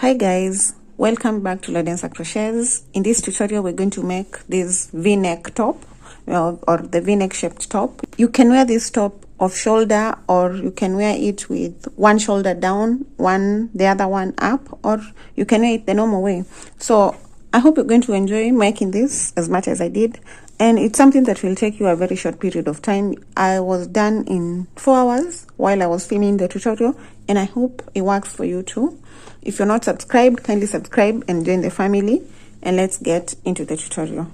Hi guys, welcome back to ladensercrotchets. In this tutorial we're going to make this v-neck top or the v-neck shaped top. You can wear this top off shoulder, or you can wear it with one shoulder down, the other one up, or you can wear it the normal way. So I hope you're going to enjoy making this as much as I did, and it's something that will take you a very short period of time. I was done in 4 hours while I was filming the tutorial, and I hope it works for you too. If you're not subscribed, kindly subscribe and join the family, and let's get into the tutorial.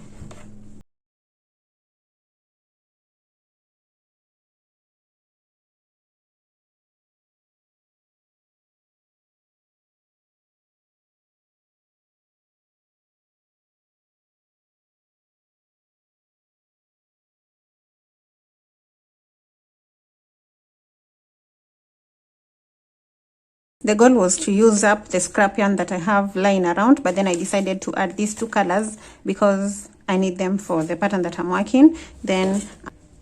The goal was to use up the scrap yarn that I have lying around, but then I decided to add these two colors because I need them for the pattern that I'm working. Then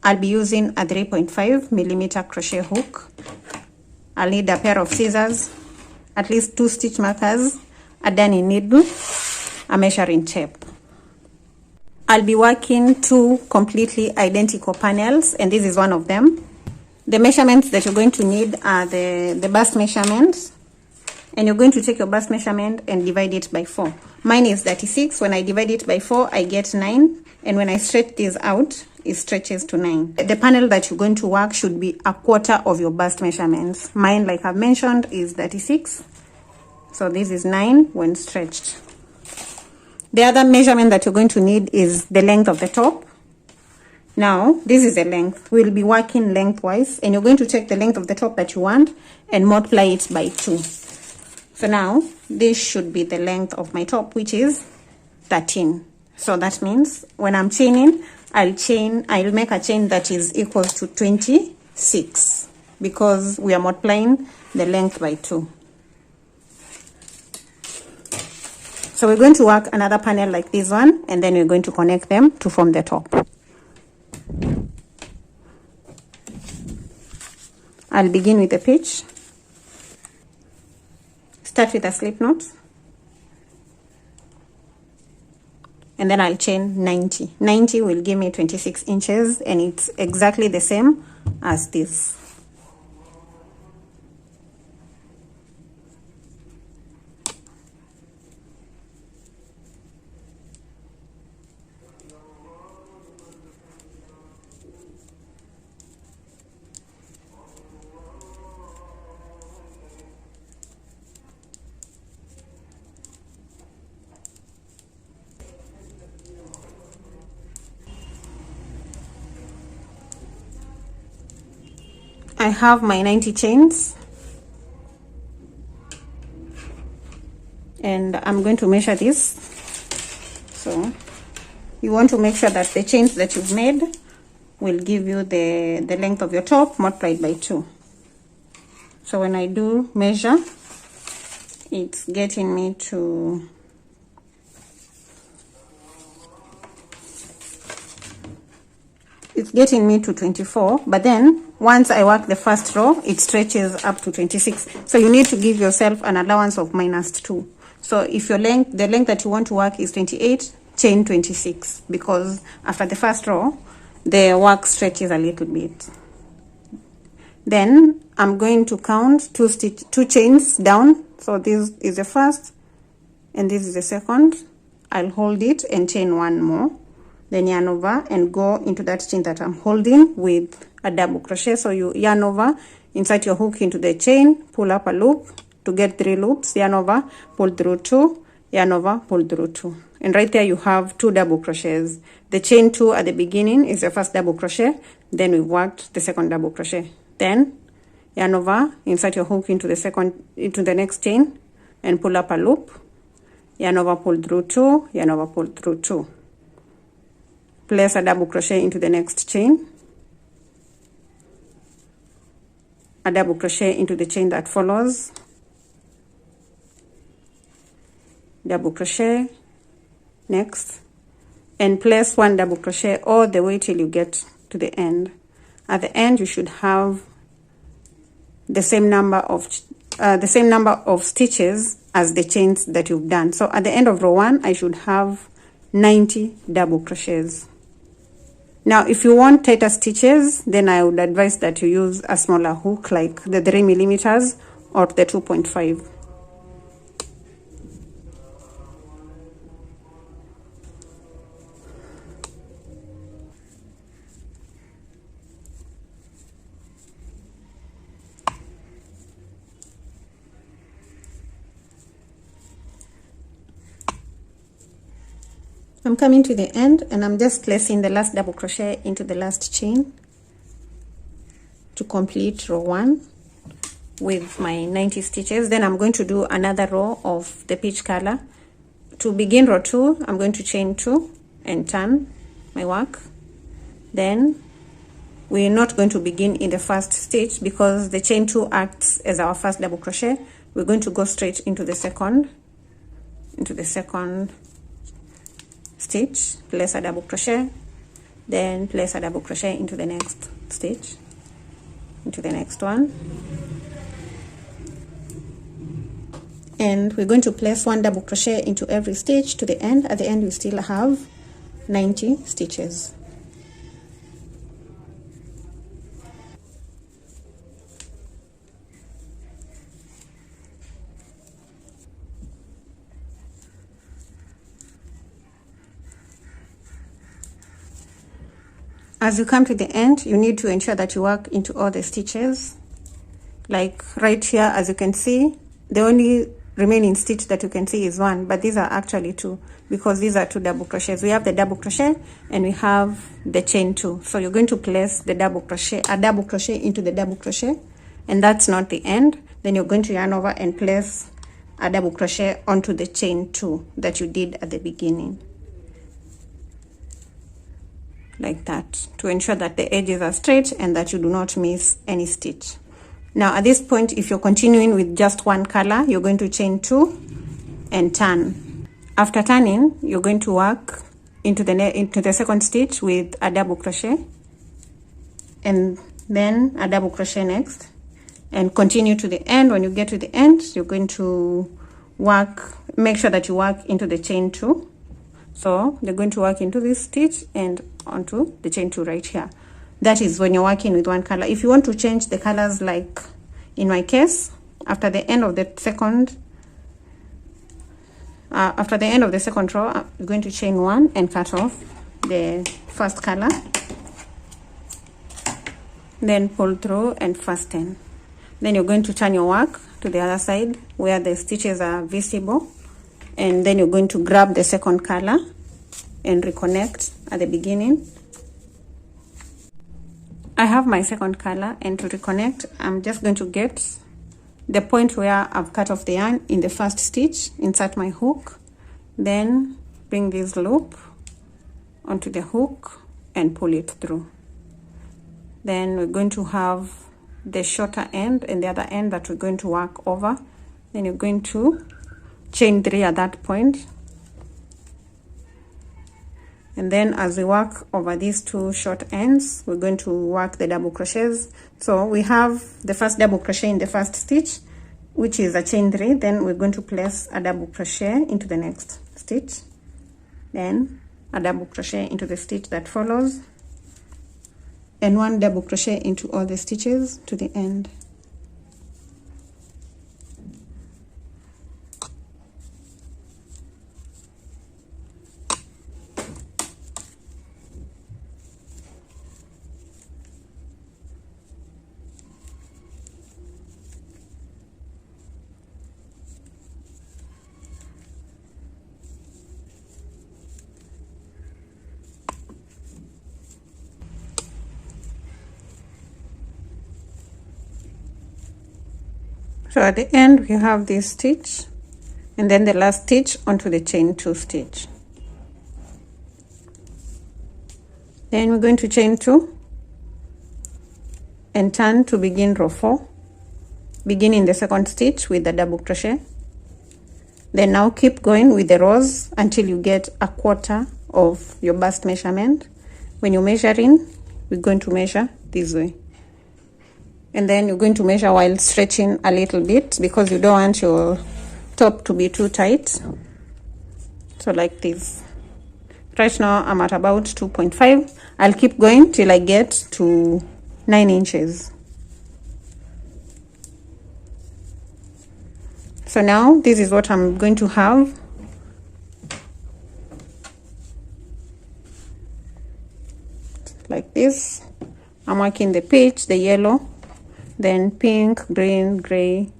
I'll be using a 3.5mm crochet hook. I'll need a pair of scissors, at least 2 stitch markers, a darning needle, a measuring tape. I'll be working 2 completely identical panels, and this is one of them. The measurements that you're going to need are the bust measurements, and you're going to take your bust measurement and divide it by 4. Mine is 36. When I divide it by 4, I get 9, and when I stretch this out, it stretches to 9. The panel that you're going to work should be a quarter of your bust measurements. Mine, like I've mentioned, is 36, so this is 9 when stretched. The other measurement that you're going to need is the length of the top. Now, this is the length. We'll be working lengthwise, and you're going to take the length of the top that you want and multiply it by 2. So now, this should be the length of my top, which is 13. So that means when I'm chaining, I'll make a chain that is equal to 26, because we are multiplying the length by 2. So we're going to work another panel like this one, and then we're going to connect them to form the top. I'll begin with the pitch. Start with a slip knot, and then I'll chain 90. 90 will give me 26 inches, and it's exactly the same as this. I have my 90 chains, and I'm going to measure this. So you want to make sure that the chains that you've made will give you the length of your top multiplied by 2. So when I do measure, it's getting me to 24, but then once I work the first row, it stretches up to 26. So you need to give yourself an allowance of -2. So if the length that you want to work is 28, chain 26, because after the first row, the work stretches a little bit. Then I'm going to count 2 chains down. So this is the first, and this is the second. I'll hold it and chain 1 more. Then yarn over and go into that chain that I'm holding with a double crochet. So you yarn over, insert your hook into the chain, pull up a loop to get 3 loops, yarn over, pull through 2, yarn over, pull through 2. And right there you have 2 double crochets. The chain 2 at the beginning is the first double crochet, then we worked the second double crochet. Then yarn over, insert your hook into the next chain and pull up a loop, yarn over, pull through 2, yarn over, pull through 2. Place a double crochet into the next chain, a double crochet into the chain that follows, double crochet, next, and place 1 double crochet all the way till you get to the end. At the end, you should have the same number of stitches as the chains that you've done. So at the end of row 1, I should have 90 double crochets. Now if you want tighter stitches, then I would advise that you use a smaller hook like the 3 millimeters or the 2.5. I'm coming to the end and I'm just placing the last double crochet into the last chain to complete row 1 with my 90 stitches. Then I'm going to do another row of the peach color. To begin row 2, I'm going to chain 2 and turn my work. Then we're not going to begin in the first stitch because the chain 2 acts as our first double crochet. We're going to go straight into the second stitch, place a double crochet, then place a double crochet into the next stitch, into the next one, and we're going to place 1 double crochet into every stitch to the end. At the end we still have 90 stitches. As you come to the end, you need to ensure that you work into all the stitches. Like right here, as you can see, the only remaining stitch that you can see is 1, but these are actually 2 because these are 2 double crochets. We have the double crochet and we have the chain 2. So you're going to place the double crochet, a double crochet into the double crochet, and that's not the end. Then you're going to yarn over and place a double crochet onto the chain 2 that you did at the beginning. Like that, to ensure that the edges are straight and that you do not miss any stitch. Now at this point, if you're continuing with just 1 color, you're going to chain 2 and turn. After turning, you're going to work into the second stitch with a double crochet and then a double crochet next, and continue to the end. When you get to the end, you're going to make sure that you work into the chain 2. So you're going to work into this stitch and onto the chain 2 right here. That is when you're working with 1 color. If you want to change the colors, like in my case, after the end of the second row, I'm going to chain 1 and cut off the first color, then pull through and fasten. Then you're going to turn your work to the other side where the stitches are visible, and then you're going to grab the second color and reconnect at the beginning. I have my second color, and to reconnect, I'm just going to get the point where I've cut off the yarn in the first stitch, insert my hook, then bring this loop onto the hook and pull it through. Then we're going to have the shorter end and the other end that we're going to work over. Then you're going to chain 3 at that point, and then as we work over these 2 short ends, we're going to work the double crochets. So we have the first double crochet in the first stitch, which is a chain 3. Then we're going to place a double crochet into the next stitch, then a double crochet into the stitch that follows, and 1 double crochet into all the stitches to the end. So at the end we have this stitch and then the last stitch onto the chain 2 stitch. Then we're going to chain 2 and turn to begin row 4. Begin in the second stitch with the double crochet. Then now keep going with the rows until you get a quarter of your bust measurement. When you're measuring, we're going to measure this way. And then you're going to measure while stretching a little bit because you don't want your top to be too tight, so like this. Right now I'm at about 2.5. I'll keep going till I get to 9 inches. So now this is what I'm going to have. Like this. I'm marking the peach, the yellow, then pink, green, gray,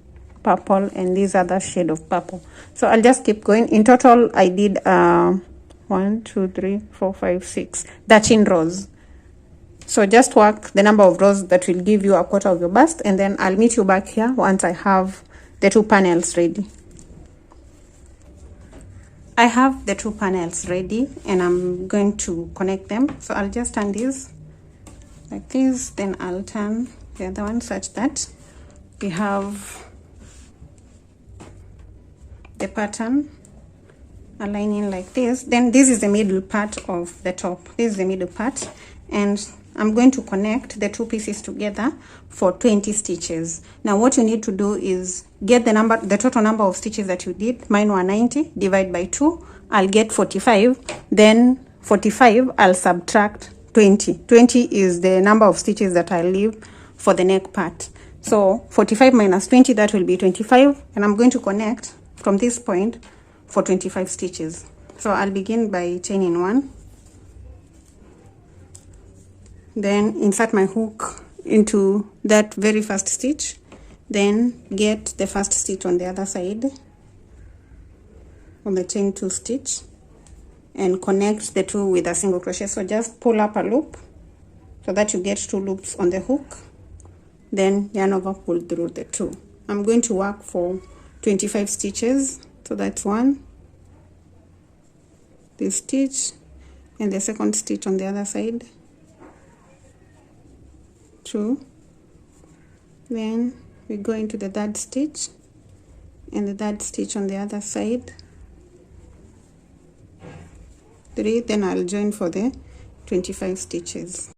purple, and this other shade of purple. So I'll just keep going. In total I did 1 2 3 4 5 6 13 rows. So just work the number of rows that will give you a quarter of your bust, and then I'll meet you back here once I have the 2 panels ready. I have the 2 panels ready and I'm going to connect them. So I'll just turn this like this, then I'll turn the other one such that we have the pattern aligning like this. Then this is the middle part of the top. This is the middle part, and I'm going to connect the 2 pieces together for 20 stitches. Now what you need to do is get the total number of stitches that you did. Mine were 90, divide by 2, I'll get 45. Then 45 I'll subtract 20. 20 is the number of stitches that I leave for the neck part. So 45 minus 20, that will be 25, and I'm going to connect from this point for 25 stitches. So I'll begin by chaining 1, then insert my hook into that very first stitch, then get the first stitch on the other side on the chain 2 stitch and connect the 2 with a single crochet. So just pull up a loop so that you get 2 loops on the hook, then yarn over, pull through the 2. I'm going to work for 25 stitches. So that's 1, this stitch, and the second stitch on the other side, 2, then we go into the 3rd stitch and the 3rd stitch on the other side, 3, then I'll join for the 25 stitches.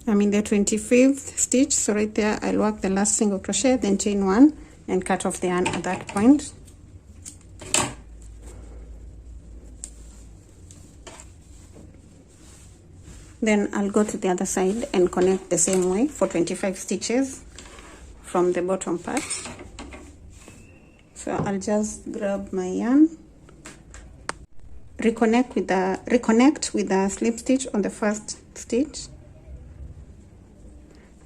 I'm in the 25th stitch, so right there I'll work the last single crochet, then chain 1 and cut off the yarn at that point. Then I'll go to the other side and connect the same way for 25 stitches from the bottom part. So I'll just grab my yarn, reconnect with the slip stitch on the first stitch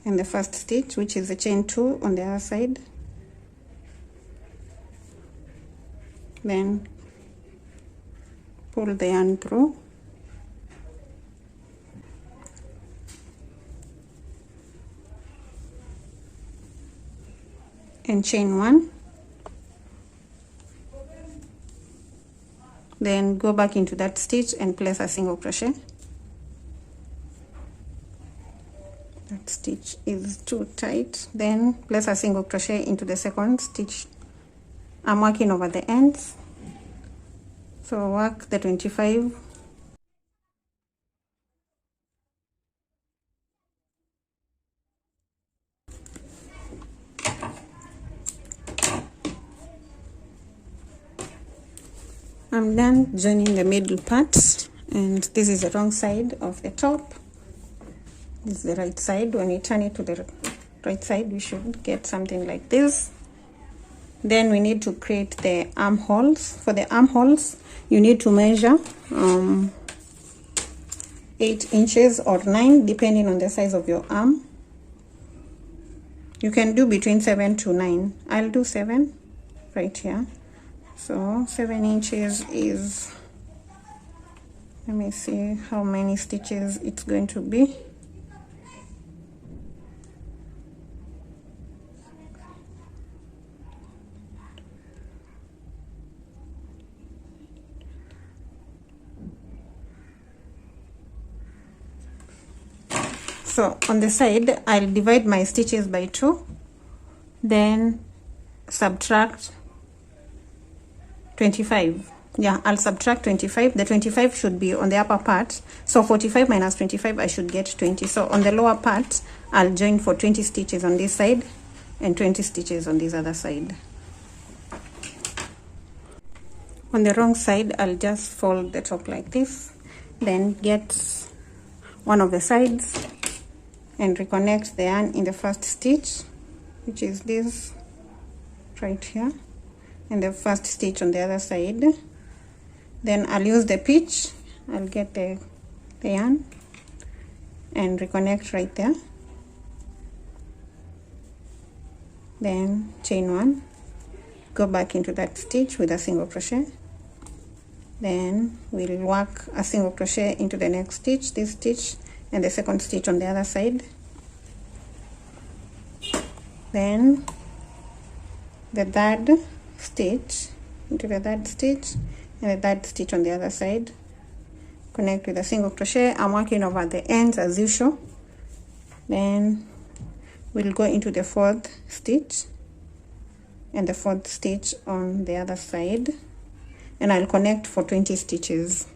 and the first stitch, which is the chain 2 on the other side, then pull the yarn through and chain 1, then go back into that stitch and place a single crochet. That stitch is too tight. Then place a single crochet into the second stitch. I'm working over the ends, so work the 25, I'm done joining the middle part, and this is the wrong side of the top. This is the right side. When we turn it to the right side, we should get something like this. Then we need to create the armholes. For the armholes, you need to measure 8 inches or 9, depending on the size of your arm. You can do between 7 to 9. I'll do 7 right here. So 7 inches is, let me see how many stitches it's going to be. So on the side, I'll divide my stitches by 2, then subtract 25. Yeah, I'll subtract 25. The 25 should be on the upper part, so 45 minus 25, I should get 20. So on the lower part, I'll join for 20 stitches on this side and 20 stitches on this other side. On the wrong side, I'll just fold the top like this, then get one of the sides and reconnect the yarn in the first stitch, which is this right here, and the first stitch on the other side. Then I'll use the pitch, I'll get the yarn and reconnect right there, then chain 1, go back into that stitch with a single crochet, then we'll work a single crochet into the next stitch, this stitch, and the second stitch on the other side, then the third stitch into the third stitch and the third stitch on the other side, connect with a single crochet. I'm working over the ends as usual. Then we'll go into the fourth stitch and the fourth stitch on the other side, and I'll connect for 20 stitches.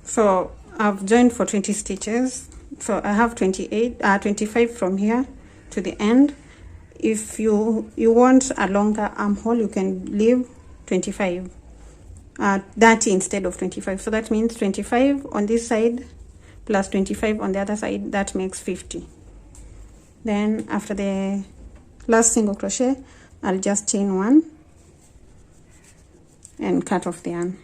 So I've joined for 20 stitches, so I have 25 from here to the end. If you want a longer armhole, you can leave 25, 30 instead of 25. So that means 25 on this side plus 25 on the other side, that makes 50. Then after the last single crochet, I'll just chain 1 and cut off the yarn.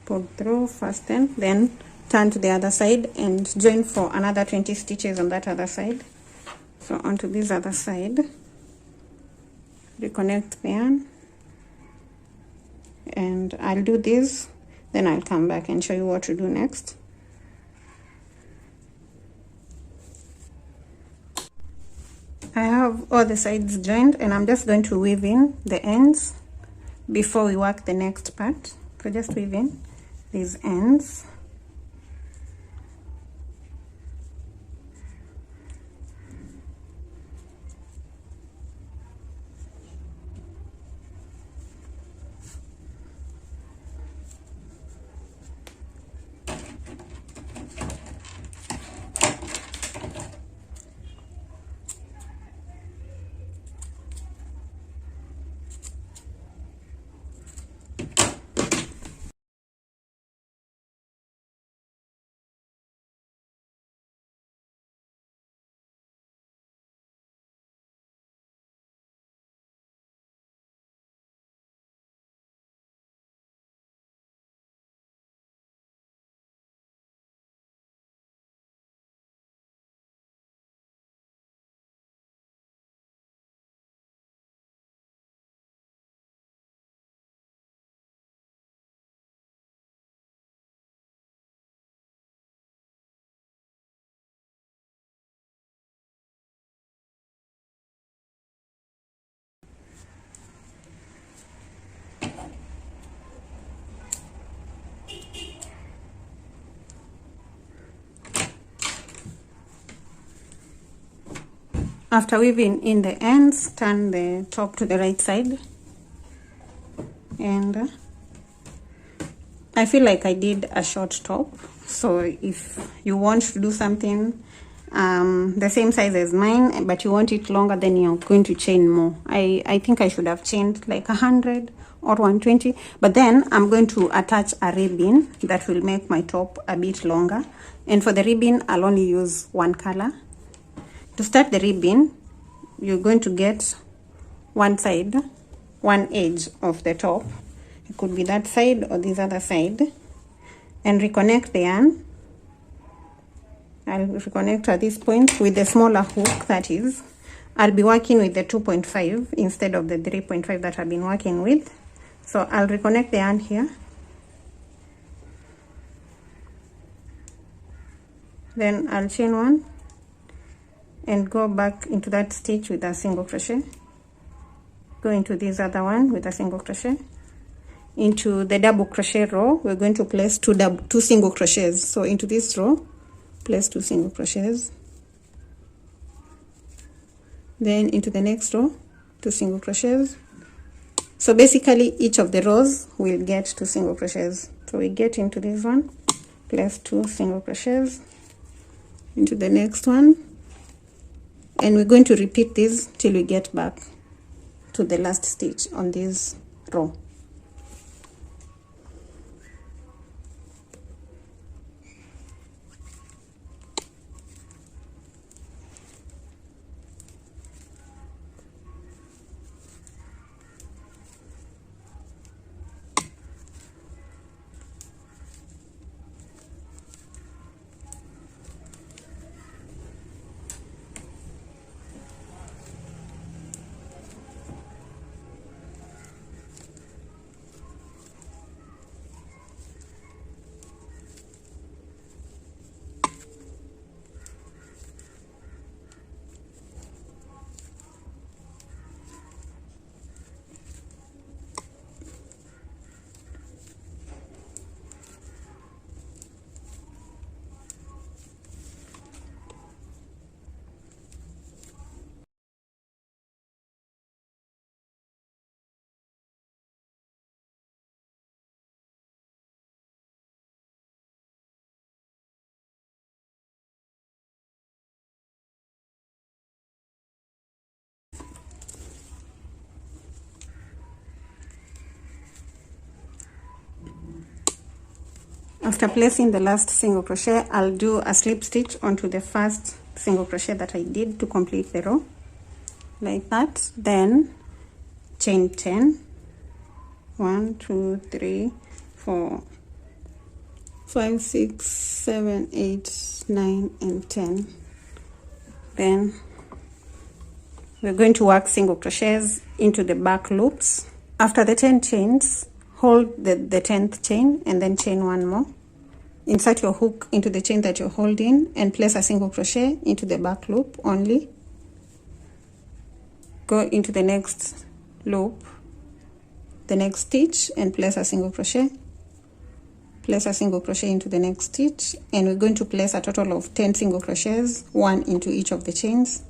Pull through, fasten, then turn to the other side and join for another 20 stitches on that other side. So onto this other side, reconnect the yarn, and I'll do this, then I'll come back and show you what to do next. I have all the sides joined, and I'm just going to weave in the ends before we work the next part. So just weave in these ends. After weaving in the ends, turn the top to the right side and I feel like I did a short top, so if you want to do something the same size as mine but you want it longer, then you're going to chain more. I think I should have chained like 100 or 120, but then I'm going to attach a ribbon that will make my top a bit longer, and for the ribbon I'll only use one color. To start the ribbon, you're going to get one side, one edge of the top. It could be that side or this other side, and reconnect the yarn. I'll reconnect at this point with the smaller hook, that is. I'll be working with the 2.5 instead of the 3.5 that I've been working with. So I'll reconnect the yarn here. Then I'll chain one and go back into that stitch with a single crochet. Go into this other one with a single crochet. Into the double crochet row, we're going to place two single crochets. So into this row, place 2 single crochets. Then into the next row, 2 single crochets. So basically each of the rows will get 2 single crochets. So we get into this one, place 2 single crochets, into the next one, and we're going to repeat this till we get back to the last stitch on this row. After placing the last single crochet, I'll do a slip stitch onto the first single crochet that I did to complete the row, like that. Then chain 10, 1 2 3 4 5 6 7 8 9 and 10. Then we're going to work single crochets into the back loops. After the 10 chains, hold the 10th chain and then chain one more. Insert your hook into the chain that you're holding and place a single crochet into the back loop only. Go into the next loop, the next stitch, and place a single crochet. Place a single crochet into the next stitch, and we're going to place a total of 10 single crochets, one into each of the chains.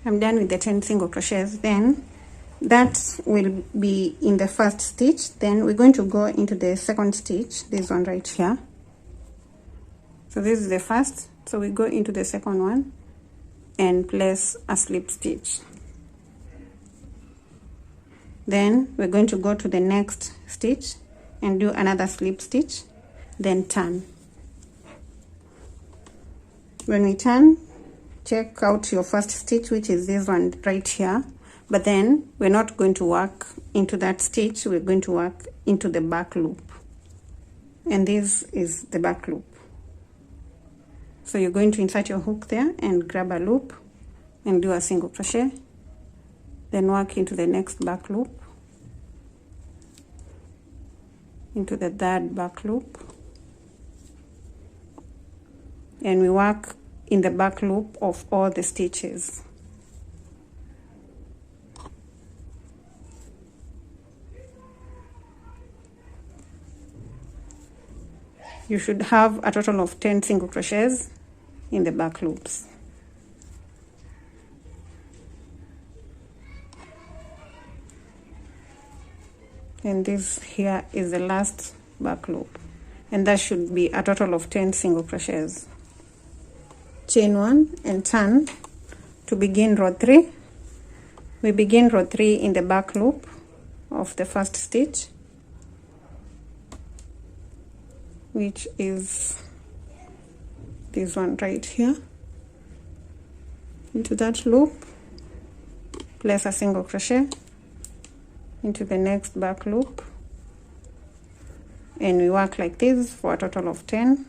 I'm done with the 10 single crochets. Then that will be in the first stitch. Then we're going to go into the second stitch, this one right here. So this is the first, so we go into the second one and place a slip stitch. Then we're going to go to the next stitch and do another slip stitch, then turn. When we turn, check out your first stitch, which is this one right here, but then we're not going to work into that stitch, we're going to work into the back loop, and this is the back loop. So you're going to insert your hook there and grab a loop and do a single crochet, then work into the next back loop, into the third back loop, and we work in the back loop of all the stitches. You should have a total of 10 single crochets in the back loops. And this here is the last back loop, and that should be a total of 10 single crochets. Chain 1 and turn to begin row 3. We begin row 3 in the back loop of the first stitch, which is this one right here. Into that loop, place a single crochet into the next back loop, and we work like this for a total of 10.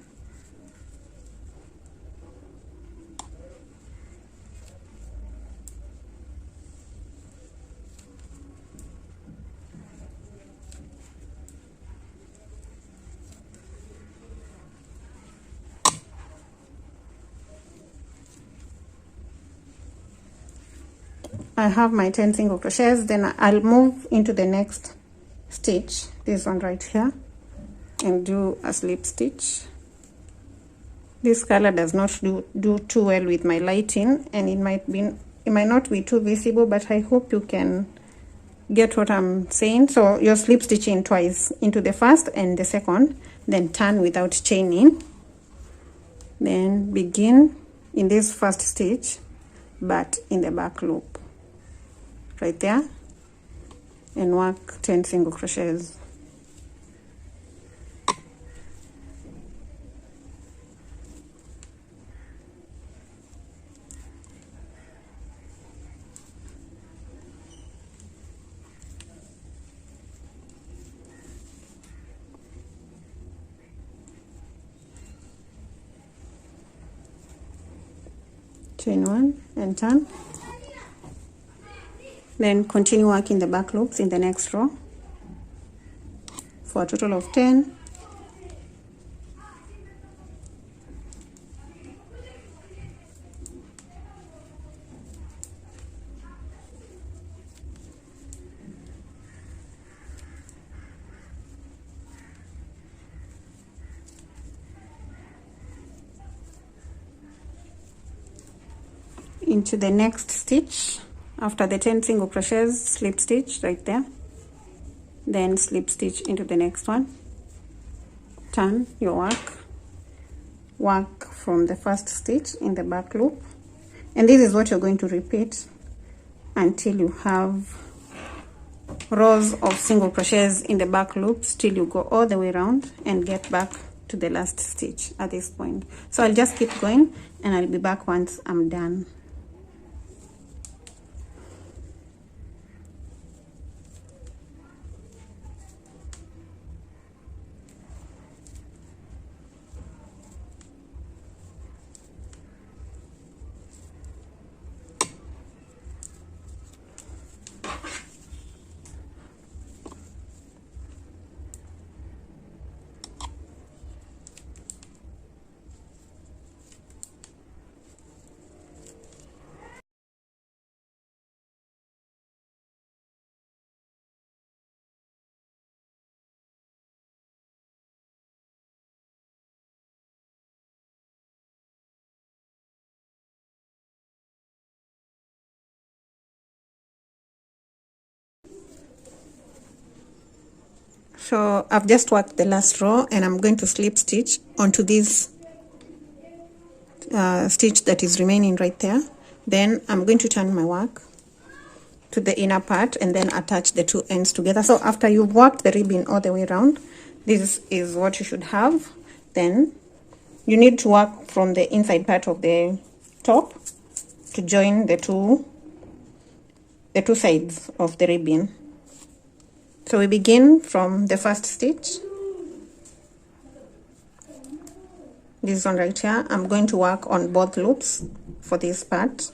I have my 10 single crochets, then I'll move into the next stitch, this one right here, and do a slip stitch. This color does not do too well with my lighting, and it might not be too visible, but I hope you can get what I'm saying. So you're slip stitching twice, into the first and the second, then turn without chaining, then begin in this first stitch but in the back loop right there, and work 10 single crochets. Chain 1 and turn. Then continue working the back loops in the next row for a total of 10. Into the next stitch. After the 10 single crochets, slip stitch right there, then slip stitch into the next one, turn your work from the first stitch in the back loop, and this is what you're going to repeat until you have rows of single crochets in the back loops, till you go all the way around and get back to the last stitch at this point. So I'll just keep going and I'll be back once I'm done. So I've just worked the last row, and I'm going to slip stitch onto this stitch that is remaining right there. Then I'm going to turn my work to the inner part and then attach the two ends together. So after you've worked the ribbon all the way around, this is what you should have. Then you need to work from the inside part of the top to join the two sides of the ribbon. So we begin from the first stitch, this one right here. I'm going to work on both loops for this part.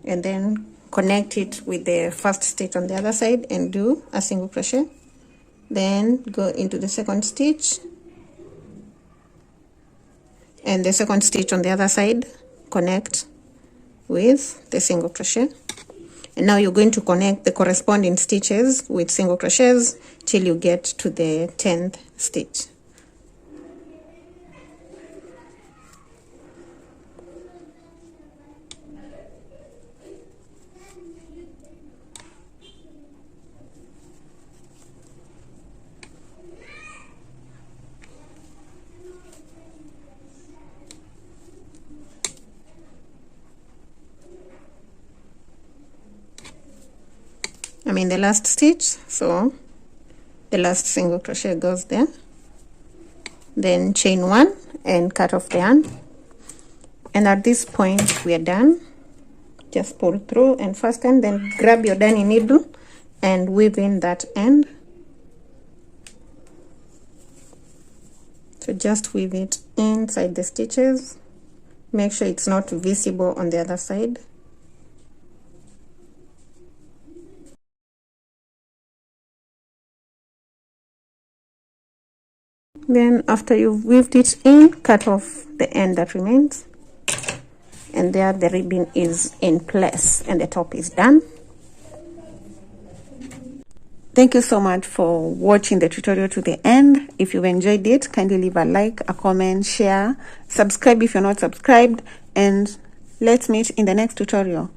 And then connect it with the first stitch on the other side and do a single crochet. then go into the second stitch, and the second stitch on the other side, connect with the single crochet. And now you're going to connect the corresponding stitches with single crochets till you get to the 10th stitch. I'm in the last stitch, so the last single crochet goes there, then chain 1 and cut off the yarn, and at this point we are done. Just pull through and fasten, then grab your darning needle and weave in that end. So just weave it inside the stitches, make sure it's not visible on the other side. Then after you've weaved it in, cut off the end that remains, and there the ribbon is in place and the top is done. Thank you so much for watching the tutorial to the end. If you enjoyed it, kindly leave a like, a comment, share, subscribe if you're not subscribed, and let's meet in the next tutorial.